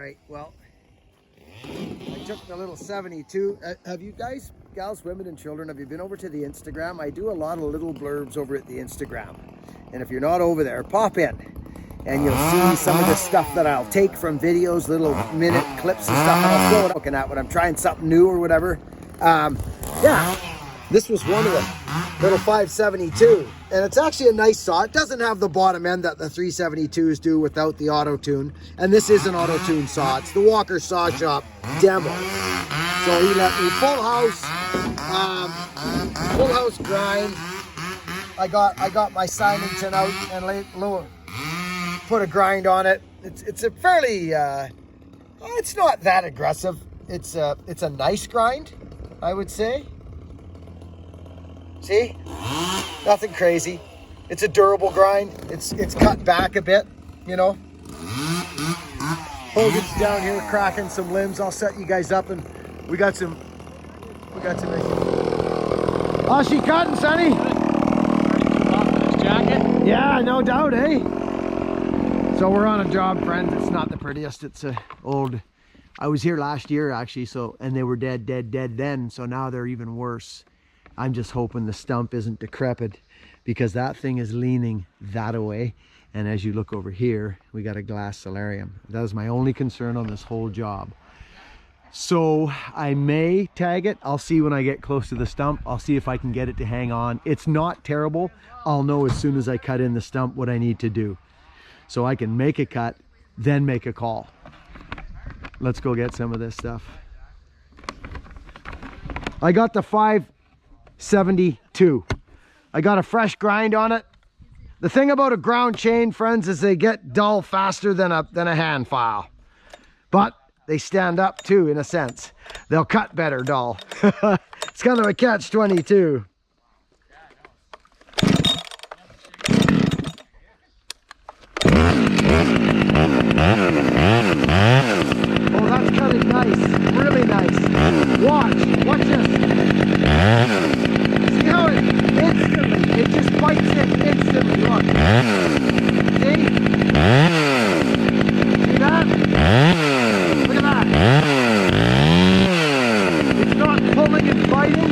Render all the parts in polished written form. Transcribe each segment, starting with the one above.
right, well, I took the little 72. Have you guys, gals, women, and children, have you been over to the Instagram? I do a lot of little blurbs over at the Instagram. And if you're not over there, pop in and you'll see some of the stuff that I'll take from videos, little minute clips and stuff, and I'll throw it looking at when I'm trying something new or whatever. Yeah, this was one of them, little 572. And it's actually a nice saw. It doesn't have the bottom end that the 372s do without the auto tune. And this is an auto tune saw. It's the Walker Saw Shop demo. So he let me full house grind. I got my Simonton out and put a grind on it. It's a fairly it's not that aggressive. It's a nice grind, I would say. See? Nothing crazy. It's a durable grind. It's cut back a bit, you know. Hogan's down here cracking some limbs. I'll set you guys up, and we got some. How's she cutting, Sonny? This jacket? Yeah, no doubt, eh? So we're on a job, friends. It's not the prettiest. It's a old. I was here last year actually, and they were dead then. So now they're even worse. I'm just hoping the stump isn't decrepit, because that thing is leaning that way. And as you look over here, we got a glass solarium. That was my only concern on this whole job. So I may tag it. I'll see when I get close to the stump. I'll see if I can get it to hang on. It's not terrible. I'll know as soon as I cut in the stump what I need to do. So I can make a cut, then make a call. Let's go get some of this stuff. I got the 572. I got a fresh grind on it. The thing about a ground chain, friends, is they get dull faster than a hand file. But they stand up too, in a sense. They'll cut better dull. It's kind of a catch-22. Oh, that's cutting nice. Really nice. Watch this. See how it just bites it instantly, look. See? See that? Look at that. It's not pulling and biting.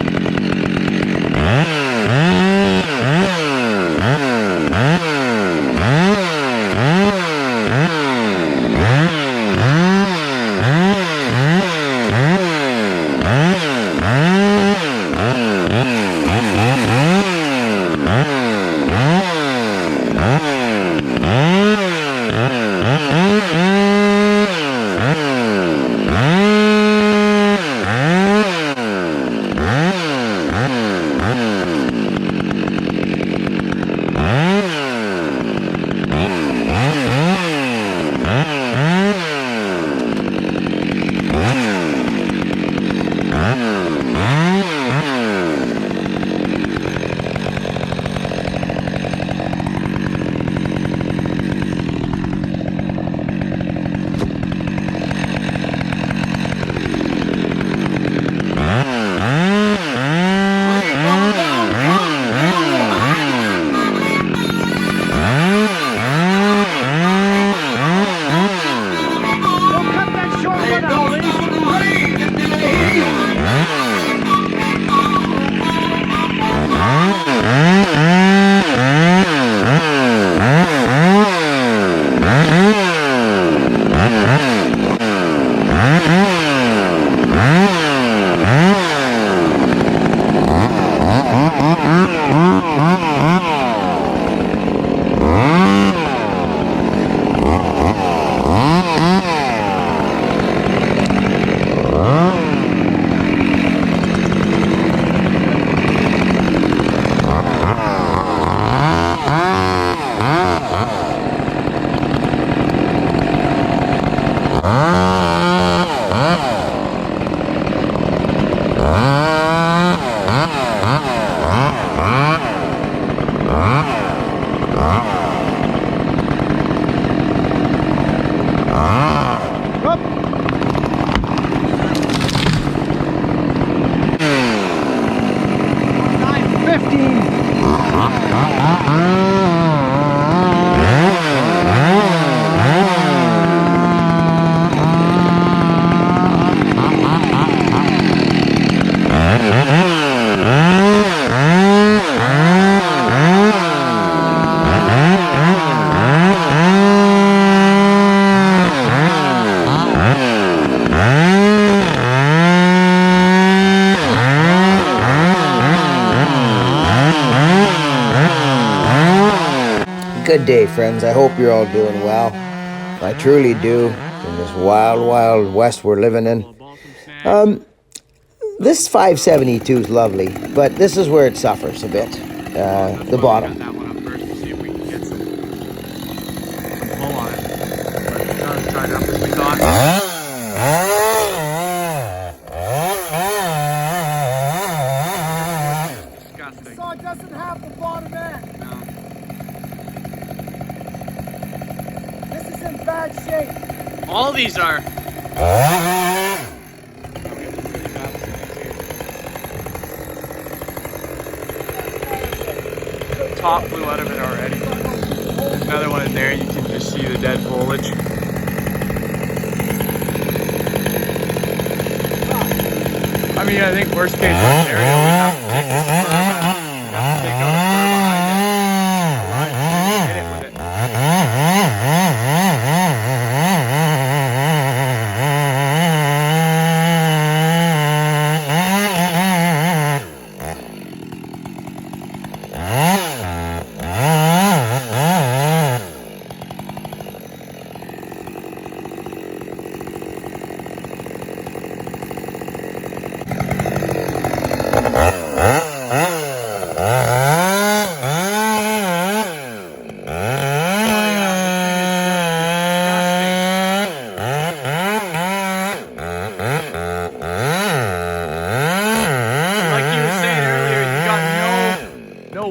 Good day, friends. I hope you're all doing well. I truly do, in this wild, wild west we're living in. This 572 is lovely, but this is where it suffers a bit. The bottom. That one up first to see if we can get some pull on it. But it's not as tied up as we thought. Disgusting. So it doesn't have the bottom end. No. This is in bad shape. All these are. Top blew out of it already. There's another one in there, you can just see the dead foliage. I mean, I think worst case scenario, we have to take this fur back. We have to take out the fur behind it. Hit it with it.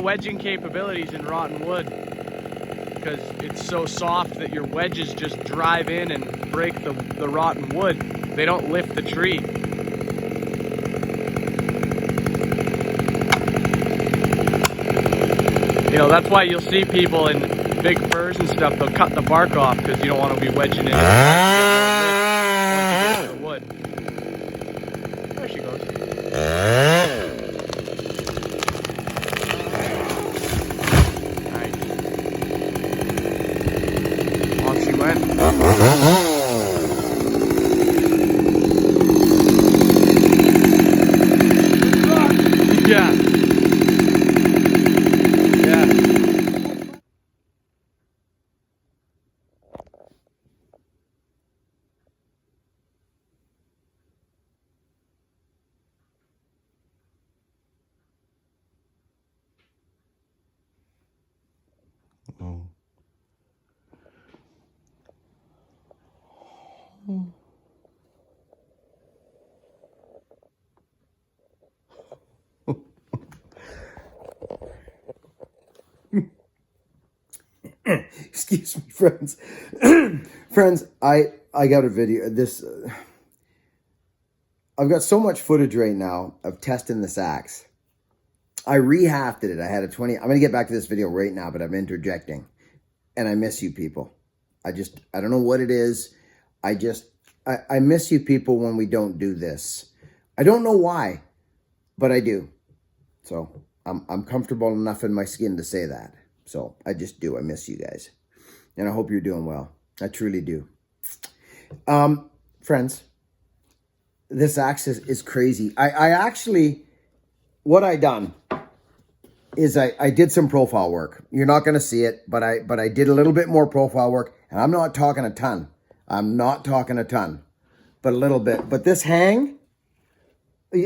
Wedging capabilities in rotten wood because it's so soft that your wedges just drive in and break the rotten wood. They don't lift the tree. You know, that's why you'll see people in big firs and stuff, they'll cut the bark off because you don't want to be wedging in the wood. There she goes. Yeah. Yeah. Oh. Excuse me, friends. Friends, I got a video. I've got so much footage right now of testing this axe. I rehafted it. I had a 20. I'm going to get back to this video right now, but I'm interjecting. And I miss you people. I don't know what it is. I miss you people when we don't do this. I don't know why, but I do. So I'm comfortable enough in my skin to say that. So I just do. I miss you guys. And I hope you're doing well. I truly do. Friends, this axe is crazy. I actually, what I done is I did some profile work. You're not going to see it, but I did a little bit more profile work. And I'm not talking a ton. I'm not talking a ton, but a little bit. But this hang,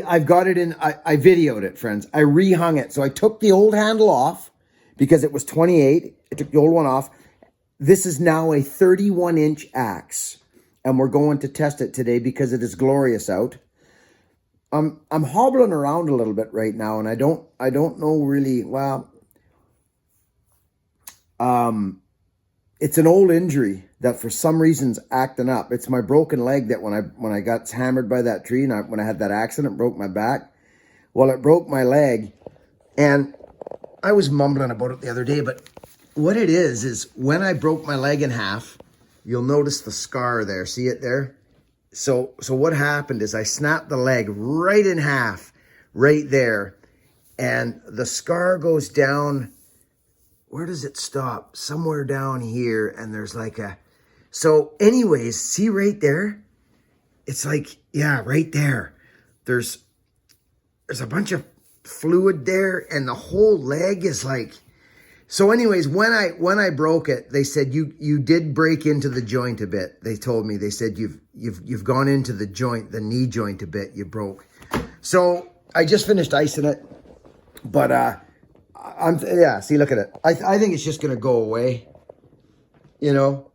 I've got it in, I videoed it, friends. I rehung it. So I took the old handle off because it was 28. I took the old one off. This is now a 31-inch axe. And we're going to test it today because it is glorious out. I'm hobbling around a little bit right now, and I don't know really, well, it's an old injury that for some reason's acting up. It's my broken leg that when I got hammered by that tree and when I had that accident, broke my back. Well, it broke my leg, and I was mumbling about it the other day, but what it is when I broke my leg in half, you'll notice the scar there. See it there? So what happened is I snapped the leg right in half, right there, and the scar goes down. Where does it stop? Somewhere down here, and there's like a... So anyways, see right there? It's like, yeah, right there. There's a bunch of fluid there, and the whole leg is like... So anyways, when I broke it, they said you did break into the joint a bit. They told me, they said you've gone into the joint, the knee joint a bit, you broke. So I just finished icing it, but yeah, see, look at it. I think it's just gonna go away, you know,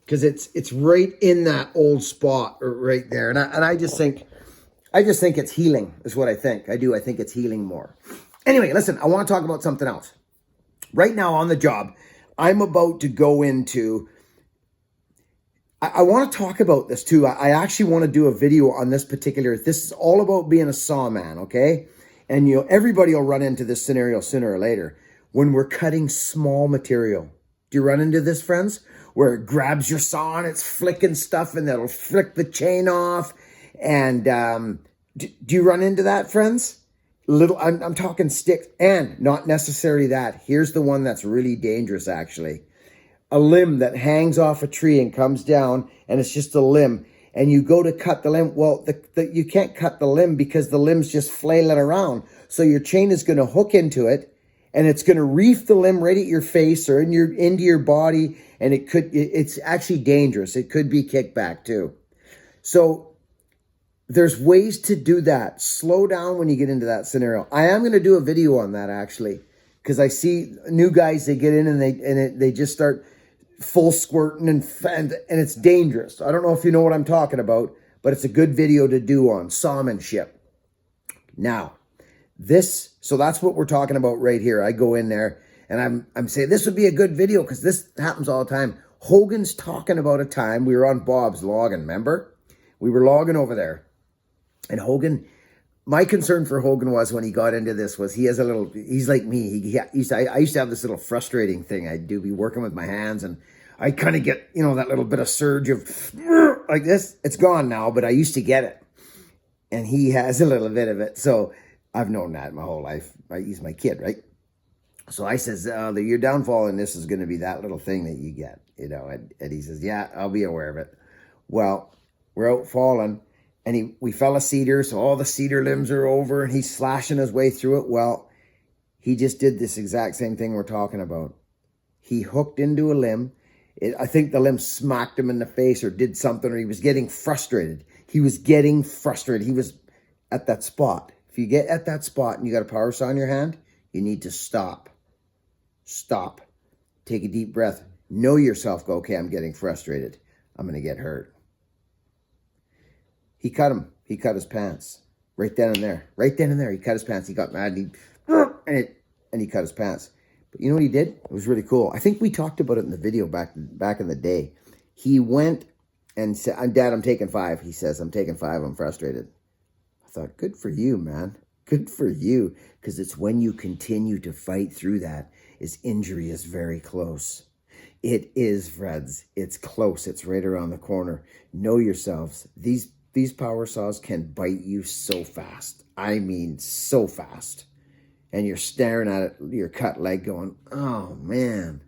because it's right in that old spot right there, and I just think it's healing is what I think. I think it's healing more. Anyway, listen, I want to talk about something else. Right now on the job, I'm about to go into, I want to talk about this too. I actually want to do a video on this particular, this is all about being a sawman, okay? And everybody will run into this scenario sooner or later when we're cutting small material. Do you run into this, friends? Where it grabs your saw and it's flicking stuff and that'll flick the chain off. And do you run into that, friends? I'm talking sticks, and not necessarily that. Here's the one that's really dangerous, actually. A limb that hangs off a tree and comes down, and it's just a limb. And you go to cut the limb. Well, you can't cut the limb because the limb's just flailing around. So your chain is going to hook into it, and it's going to reef the limb right at your face or into your body. And it's actually dangerous. It could be kickback too. So there's ways to do that. Slow down when you get into that scenario. I am going to do a video on that actually, because I see new guys, they get in and they just start full squirting and it's dangerous. I don't know if you know what I'm talking about, but it's a good video to do on sawmanship. Now, so that's what we're talking about right here. I go in there and I'm saying this would be a good video because this happens all the time. Hogan's talking about a time we were on Bob's logging, remember? We were logging over there. And Hogan, my concern for Hogan was when he got into this was he's like me. I used to have this little frustrating thing I'd do, be working with my hands, and I kind of get, that little bit of surge of like this. It's gone now, but I used to get it. And he has a little bit of it. So I've known that my whole life. He's my kid, right? So I says, your downfall in this is going to be that little thing that you get, and he says, yeah, I'll be aware of it. Well, we're out falling. And we fell a cedar, so all the cedar limbs are over, and he's slashing his way through it. Well, he just did this exact same thing we're talking about. He hooked into a limb. I think the limb smacked him in the face or did something, or he was getting frustrated. He was at that spot. If you get at that spot and you got a power saw in your hand, you need to stop. Stop. Take a deep breath. Know yourself. Go, okay, I'm getting frustrated. I'm going to get hurt. He cut him. He cut his pants. Right then and there. Right then and there. He cut his pants. He got mad and he cut his pants. But you know what he did? It was really cool. I think we talked about it in the video back in the day. He went and said, Dad, I'm taking 5. He says, I'm taking 5. I'm frustrated. I thought, good for you, man. Good for you. Because it's when you continue to fight through that, his injury is very close. It is, Freds. It's close. It's right around the corner. Know yourselves. These power saws can bite you so fast. I mean, so fast. And you're staring at it, your cut leg going, oh man,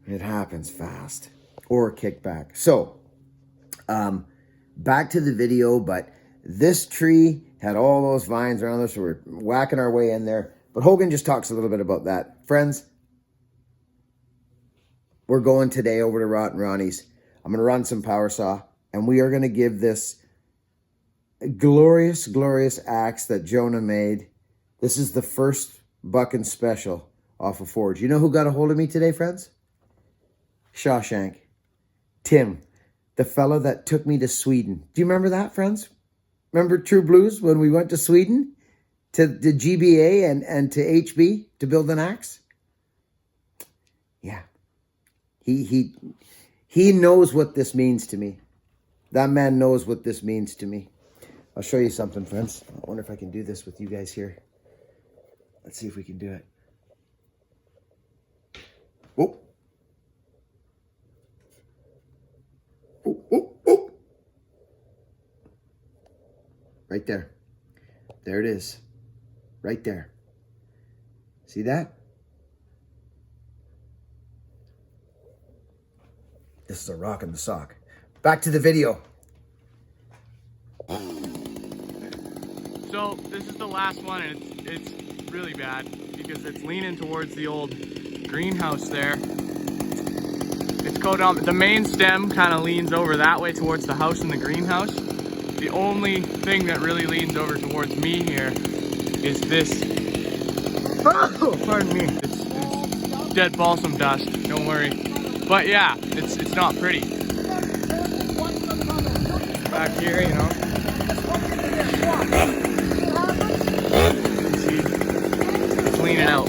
it happens fast. Or kickback. So, back to the video, but this tree had all those vines around us, so we're whacking our way in there. But Hogan just talks a little bit about that. Friends, we're going today over to Rotten Ronnie's. I'm going to run some power saw, and we are going to give this glorious, glorious axe that Jonah made. This is the first Bucking special off of Forge. You know who got a hold of me today, friends? Shawshank. Tim, the fellow that took me to Sweden. Do you remember that, friends? Remember True Blues when we went to Sweden? To the GBA and to HB to build an axe? Yeah. He knows what this means to me. That man knows what this means to me. I'll show you something, friends. I wonder if I can do this with you guys here. Let's see if we can do it. Oh. Oh, oh, oh. Right there. There it is. Right there. See that? This is a rock in the sock. Back to the video. So this is the last one, and it's really bad because it's leaning towards the old greenhouse there. It's go down, the main stem kind of leans over that way towards the house and the greenhouse. The only thing that really leans over towards me here is this. Oh, pardon me. It's dead balsam dust, don't worry. But yeah, it's not pretty. Back here, you know. See, it's leaning out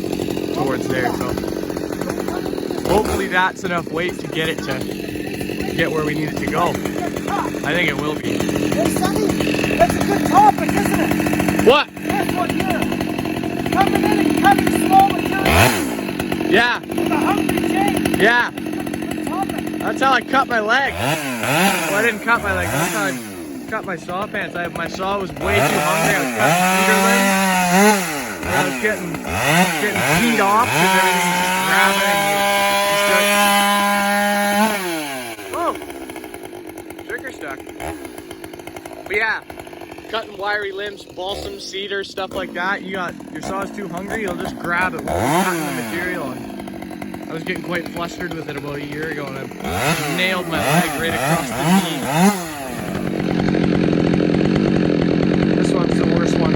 towards there, so hopefully that's enough weight to get it to get where we need it to go. I think it will be. Hey, Sonny, that's a good topic, isn't it? What? This one here. Coming in and cutting small materials Yeah, with a hungry Jake. yeah. Good topic. That's how I cut my leg. Well, I didn't cut my leg. That's how I cut my saw pants. My saw was way too hungry. I was cutting cedar limbs. And I was getting teed off because everything was just grabbing. Oh, trigger stuck. But yeah, cutting wiry limbs, balsam, cedar, stuff like that. Your saw's too hungry, you'll just grab it while you're cutting the material. And I was getting quite flustered with it about a year ago, and I nailed my leg right across the knee. This one's the worst one.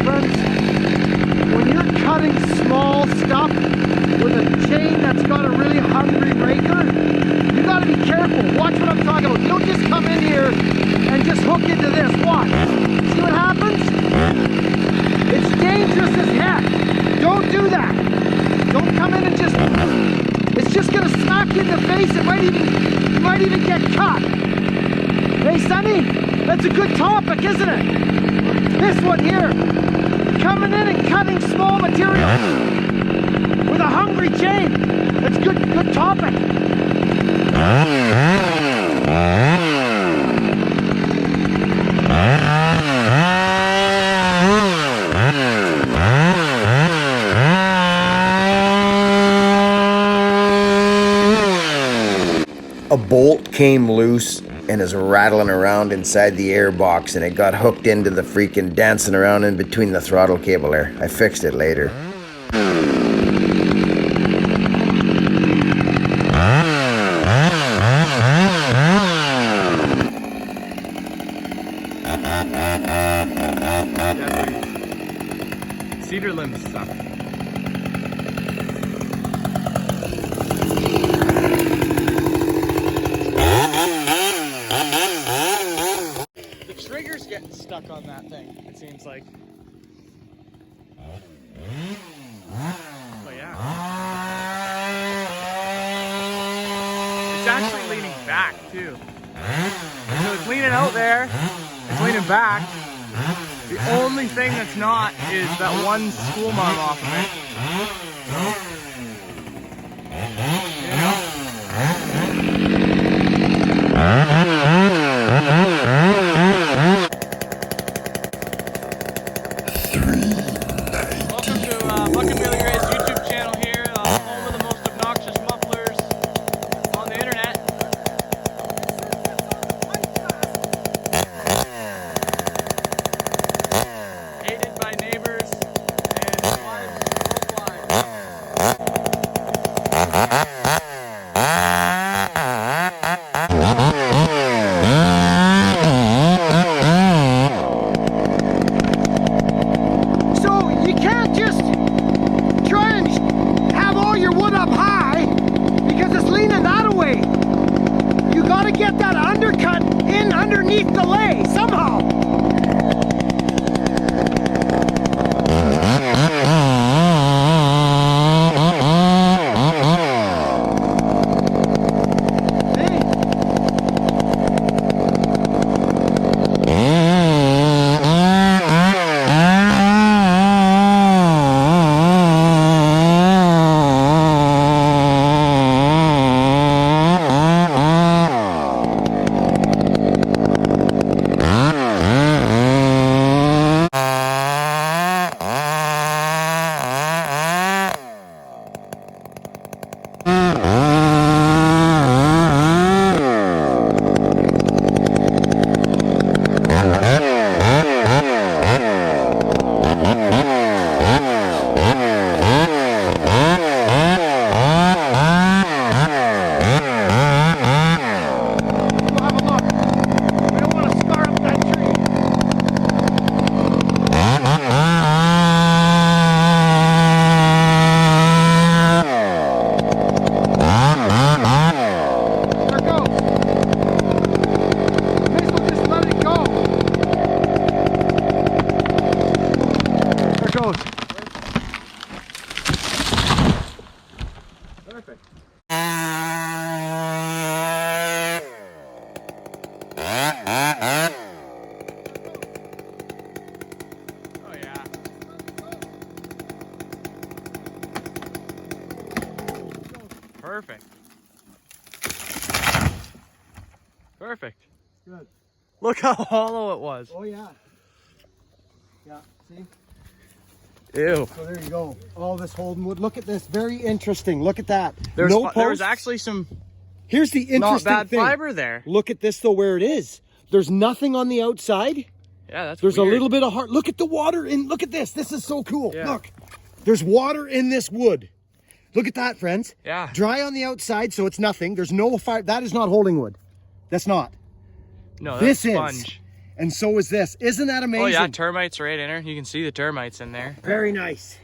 Friends, when you're cutting small stuff with a chain that's got a really hungry raker, you gotta be careful. Watch what I'm talking about. You don't just come in here and just hook into this. Watch. See what happens? It's dangerous as heck. Don't do that. Don't come in and just... It's just gonna smack you in the face. You might even get cut. Hey, Sonny, that's a good topic, isn't it? This one here. Coming in and cutting small materials with a hungry chain. That's good topic. A bolt came loose and is rattling around inside the airbox, and it got hooked into the freaking dancing around in between the throttle cable there. I fixed it later. Cedar limbs suck. The trigger's getting stuck on that thing, it seems like. But yeah. It's actually leaning back too. So it's leaning out there, it's leaning back. The only thing that's not is that one spool arm off of it. You know? Welcome to Bucket Billy Gray's YouTube channel here, home of the most obnoxious mufflers on the internet. Hated by neighbors and wives worldwide. Perfect. Perfect. Good. Look how hollow it was. Oh yeah. Yeah, see? Ew. So there you go. All this Holden wood. Look at this. Very interesting. Look at that. There's No there was posts. actually some Here's the interesting not bad thing. fiber there. Look at this though, where it is. There's nothing on the outside. Yeah, that's There's weird. a little bit of heart. Look at the water in. Look at this. This is so cool. Yeah. Look. There's water in this wood. Look at that, friends. Yeah. Dry on the outside, so it's nothing. There's no fire. That is not holding wood. That's not. No, This that's is. sponge. And so is this. Isn't that amazing? Oh yeah, termites right in her. You can see the termites in there. Very nice.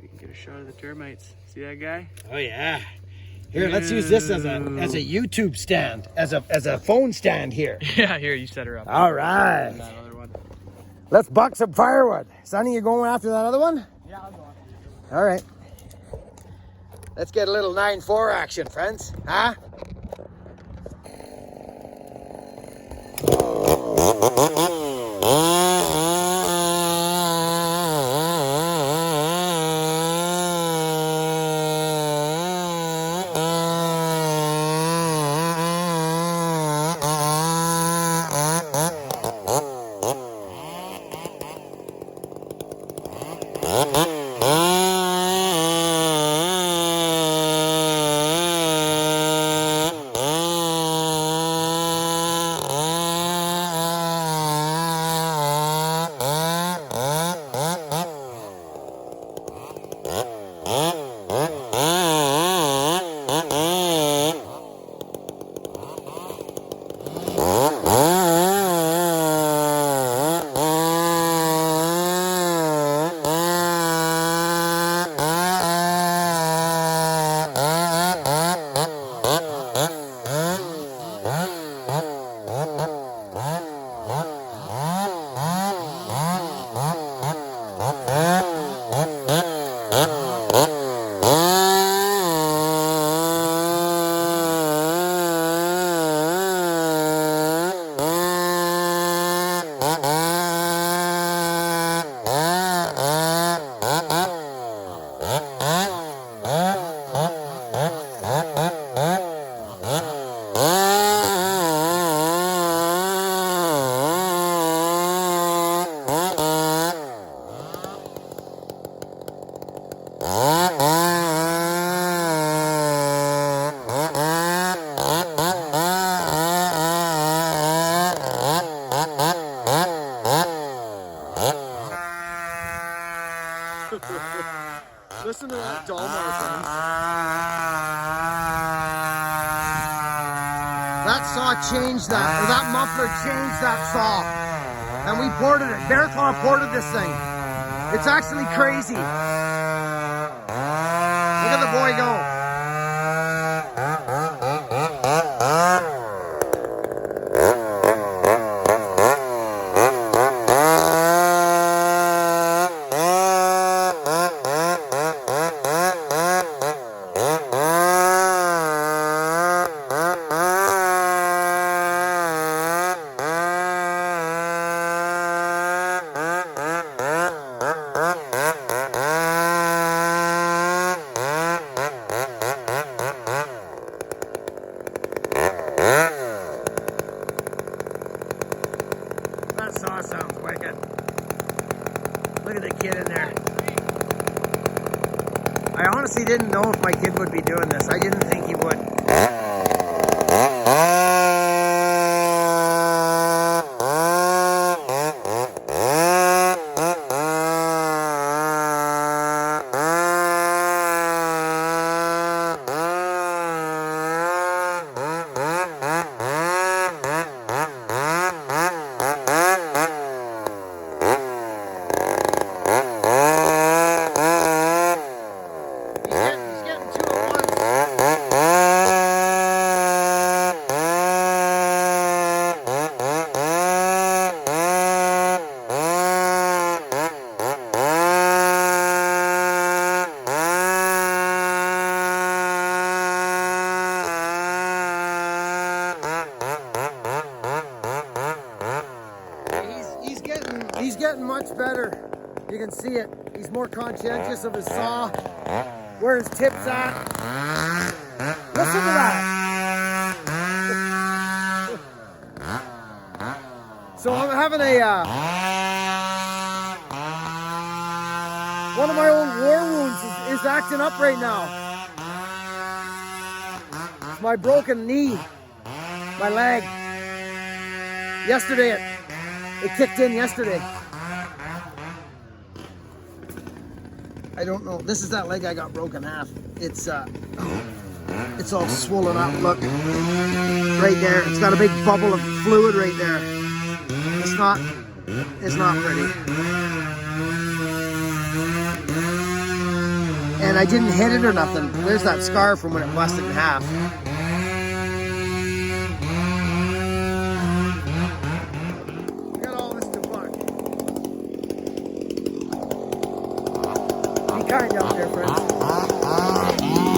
We can get a shot of the termites. See that guy? Oh yeah. Here, let's use this as a YouTube stand, as a phone stand here. Yeah, here, you set her up. All right. And that other one. Let's buck some firewood. Sonny, you going after that other one? Yeah, I'll go. All right. Let's get a little 9-4 action, friends. Huh? Listen to that Dalmar, friends. That saw changed that, or that muffler changed that saw. And we ported it. Bearclaw ported this thing. It's actually crazy. Look at the boy go. That saw sounds wicked. Look at the kid in there. I honestly didn't know if my kid would be doing this. I didn't think he would. He's getting two at once. He's getting much better. You can see it. He's more conscientious of his saw, where his tip's at. Listen to that. So I'm having one of my old war wounds is acting up right now. It's my broken knee, my leg. Yesterday, it kicked in yesterday. I don't know. This is that leg I got broken half. It's all swollen up. Look, right there. It's got a big bubble of fluid right there. It's not pretty. And I didn't hit it or nothing. There's that scar from when it busted in half. We got all this to fuck. Be kind out there, friends.